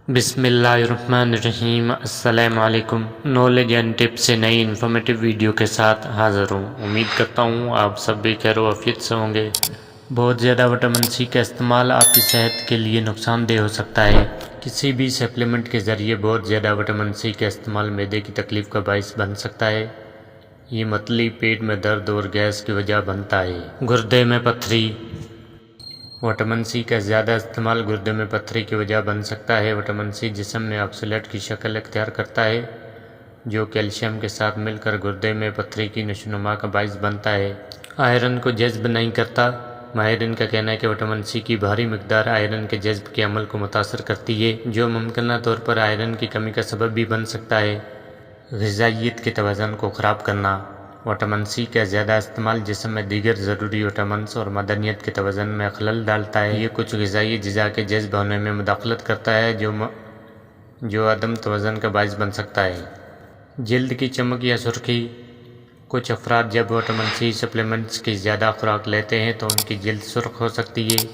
بسم اللہ الرحمن الرحیم۔ السلام علیکم۔ نالج اینڈ ٹپ سے نئی انفارمیٹیو ویڈیو کے ساتھ حاضر ہوں۔ امید کرتا ہوں آپ سب بھی خیر و عافیت سے ہوں گے۔ بہت زیادہ وٹامن سی کا استعمال آپ کی صحت کے لیے نقصان دہ ہو سکتا ہے۔ کسی بھی سپلیمنٹ کے ذریعے بہت زیادہ وٹامن سی کا استعمال معدے کی تکلیف کا باعث بن سکتا ہے۔ یہ متلی، پیٹ میں درد اور گیس کی وجہ بنتا ہے۔ گردے میں پتھری۔ وٹامن سی کا زیادہ استعمال گردے میں پتھری کی وجہ بن سکتا ہے۔ وٹامن سی جسم میں آکسیلیٹ کی شکل اختیار کرتا ہے جو کیلشیم کے ساتھ مل کر گردے میں پتھری کی نشوونما کا باعث بنتا ہے۔ آئرن کو جذب نہیں کرتا۔ ماہرین کا کہنا ہے کہ وٹامن سی کی بھاری مقدار آئرن کے جذب کے عمل کو متاثر کرتی ہے جو ممکنہ طور پر آئرن کی کمی کا سبب بھی بن سکتا ہے۔ غذائیت کے توازن کو خراب کرنا۔ وٹامن سی کا زیادہ استعمال جسم میں دیگر ضروری وٹامنز اور معدنیات کے توازن میں خلل ڈالتا ہے۔ یہ کچھ غذائی اجزاء کے جذب ہونے میں مداخلت کرتا ہے جو عدم توازن کا باعث بن سکتا ہے۔ جلد کی چمک یا سرخی۔ کچھ افراد جب وٹامن سی سپلیمنٹس کی زیادہ خوراک لیتے ہیں تو ان کی جلد سرخ ہو سکتی ہے۔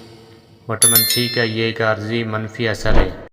وٹامن سی کا یہ ایک عارضی منفی اثر ہے۔